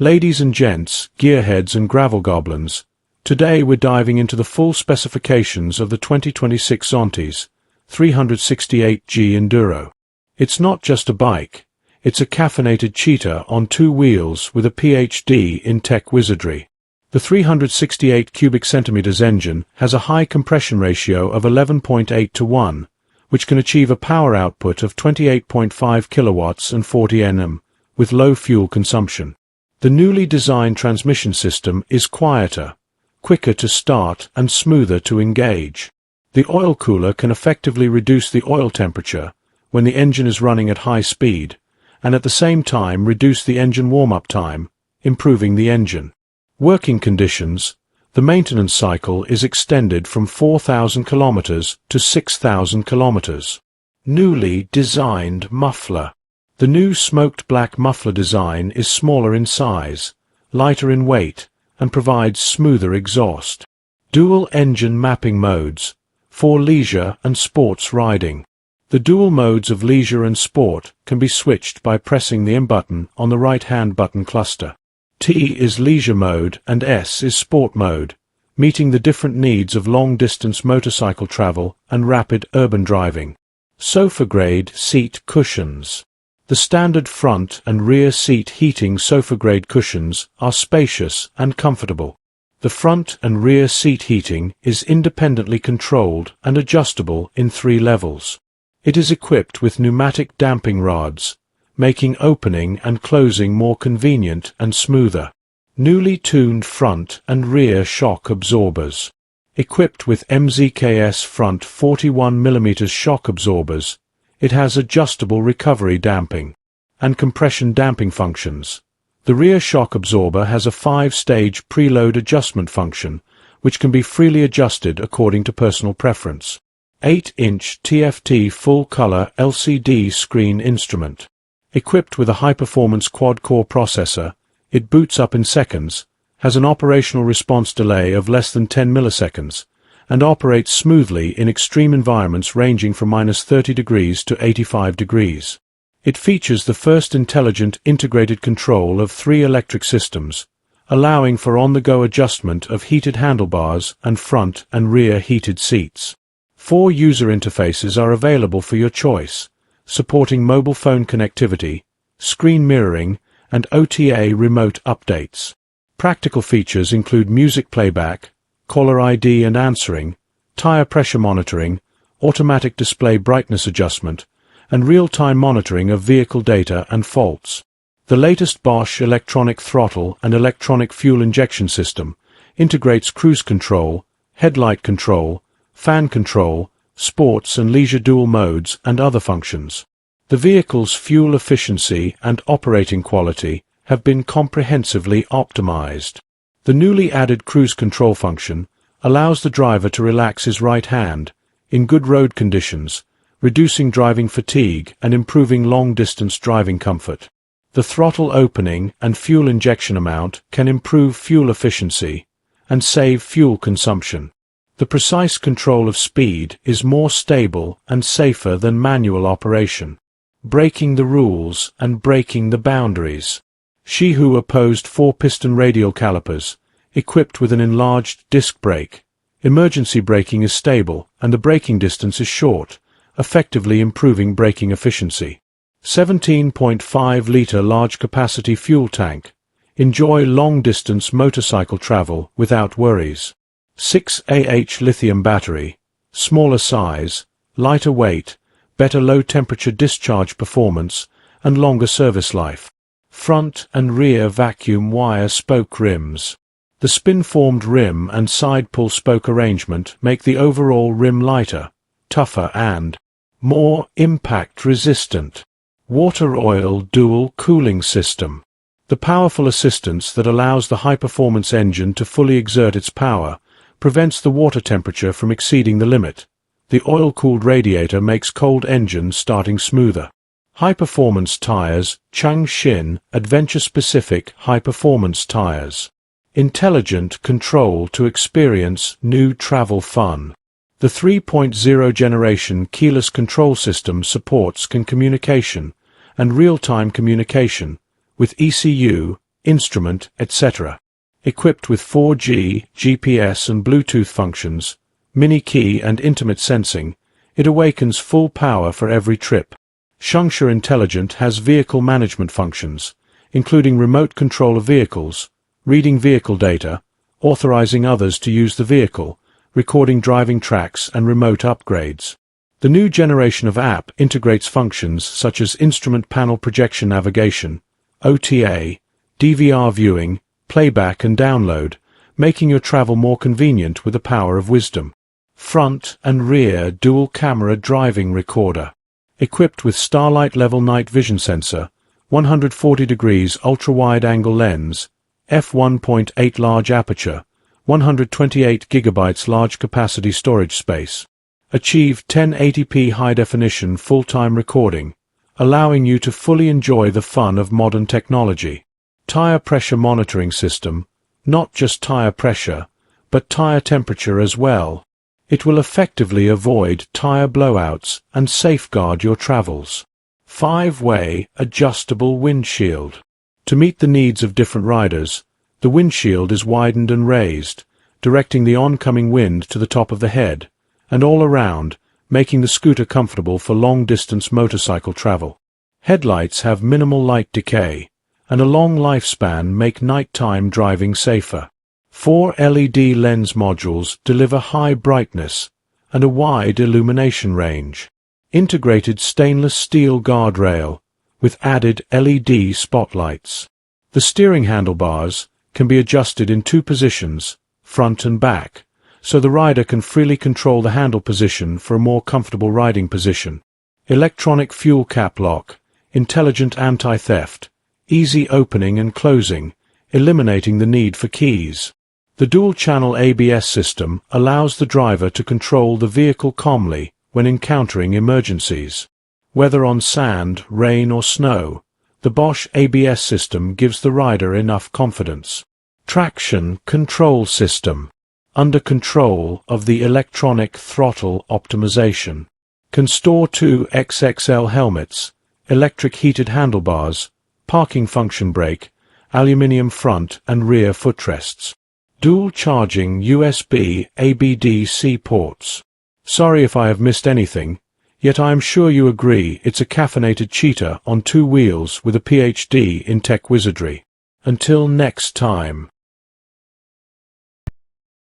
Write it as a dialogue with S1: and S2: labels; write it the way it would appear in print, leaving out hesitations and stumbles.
S1: Ladies and gents, gearheads and gravel goblins, today we're diving into the full specifications of the 2026 Zontes 368G Enduro. It's not just a bike, it's a caffeinated cheetah on two wheels with a PhD in tech wizardry. The 368 cubic centimeters engine has a high compression ratio of 11.8 to 1, which can achieve a power output of 28.5 kilowatts and 40 Nm, with low fuel consumption. The newly designed transmission system is quieter, quicker to start and smoother to engage. The oil cooler can effectively reduce the oil temperature when the engine is running at high speed, and at the same time reduce the engine warm-up time, improving the engine. Working conditions: the maintenance cycle is extended from 4,000 kilometers to 6,000 kilometers. Newly designed muffler. The new smoked black muffler design is smaller in size, lighter in weight, and provides smoother exhaust. Dual engine mapping modes for leisure and sports riding. The dual modes of leisure and sport can be switched by pressing the M button on the right-hand button cluster. T is leisure mode and S is sport mode, meeting the different needs of long-distance motorcycle travel and rapid urban driving. Sofa-grade seat cushions. The standard front and rear seat heating sofa-grade cushions are spacious and comfortable. The front and rear seat heating is independently controlled and adjustable in 3 levels. It is equipped with pneumatic damping rods, making opening and closing more convenient and smoother. Newly tuned front and rear shock absorbers. Equipped with MZKS front 41mm shock absorbers, it has adjustable recovery damping and compression damping functions. The rear shock absorber has a 5-stage preload adjustment function, which can be freely adjusted according to personal preference. 8-inch TFT full-color LCD screen instrument. Equipped with a high-performance quad-core processor, it boots up in seconds, has an operational response delay of less than 10 milliseconds, and operates smoothly in extreme environments ranging from -30 degrees to 85 degrees. It features the first intelligent integrated control of 3 electric systems, allowing for on-the-go adjustment of heated handlebars and front and rear heated seats. 4 user interfaces are available for your choice, supporting mobile phone connectivity, screen mirroring, and OTA remote updates. Practical features include music playback, caller ID and answering, tire pressure monitoring, automatic display brightness adjustment, and real-time monitoring of vehicle data and faults. The latest Bosch electronic throttle and electronic fuel injection system integrates cruise control, headlight control, fan control, sports and leisure dual modes, and other functions. The vehicle's fuel efficiency and operating quality have been comprehensively optimized. The newly added cruise control function allows the driver to relax his right hand in good road conditions, reducing driving fatigue and improving long-distance driving comfort. The throttle opening and fuel injection amount can improve fuel efficiency and save fuel consumption. The precise control of speed is more stable and safer than manual operation. Breaking the rules and breaking the boundaries. She who opposed 4-piston radial calipers, equipped with an enlarged disc brake. Emergency braking is stable and the braking distance is short, effectively improving braking efficiency. 17.5-liter large-capacity fuel tank. Enjoy long-distance motorcycle travel without worries. 6Ah lithium battery. Smaller size, lighter weight, better low-temperature discharge performance, and longer service life. Front and rear vacuum wire spoke rims. The spin-formed rim and side-pull spoke arrangement make the overall rim lighter, tougher and more impact-resistant. Water oil dual cooling system. The powerful assistance that allows the high-performance engine to fully exert its power prevents the water temperature from exceeding the limit. The oil-cooled radiator makes cold engines starting smoother. High-performance tires, Changxin adventure-specific high-performance tires. Intelligent control to experience new travel fun. The 3.0 generation keyless control system supports communication and real-time communication with ECU, instrument, etc. Equipped with 4G, GPS and Bluetooth functions, mini key and intimate sensing, it awakens full power for every trip. Shengshi Intelligent has vehicle management functions, including remote control of vehicles, reading vehicle data, authorizing others to use the vehicle, recording driving tracks and remote upgrades. The new generation of app integrates functions such as instrument panel projection navigation, OTA, DVR viewing, playback and download, making your travel more convenient with the power of wisdom. Front and rear dual camera driving recorder. Equipped with starlight level night vision sensor, 140 degrees ultra-wide angle lens, f1.8 large aperture, 128 GB large capacity storage space. Achieve 1080p high definition full-time recording, allowing you to fully enjoy the fun of modern technology. Tire pressure monitoring system, not just tire pressure, but tire temperature as well. It will effectively avoid tire blowouts and safeguard your travels. 5-way adjustable windshield. To meet the needs of different riders, the windshield is widened and raised, directing the oncoming wind to the top of the head, and all around, making the scooter comfortable for long-distance motorcycle travel. Headlights have minimal light decay, and a long lifespan make nighttime driving safer. 4 LED lens modules deliver high brightness and a wide illumination range. Integrated stainless steel guardrail with added LED spotlights. The steering handlebars can be adjusted in 2 positions, front and back, so the rider can freely control the handle position for a more comfortable riding position. Electronic fuel cap lock, intelligent anti-theft, easy opening and closing, eliminating the need for keys. The dual-channel ABS system allows the driver to control the vehicle calmly when encountering emergencies. Whether on sand, rain or snow, the Bosch ABS system gives the rider enough confidence. Traction control system. Under control of the electronic throttle optimization. Can store 2 XXL helmets, electric heated handlebars, parking function brake, aluminium front and rear footrests. Dual charging USB ABDC ports. Sorry if I have missed anything, yet I am sure you agree it's a caffeinated cheetah on 2 wheels with a PhD in tech wizardry. Until next time.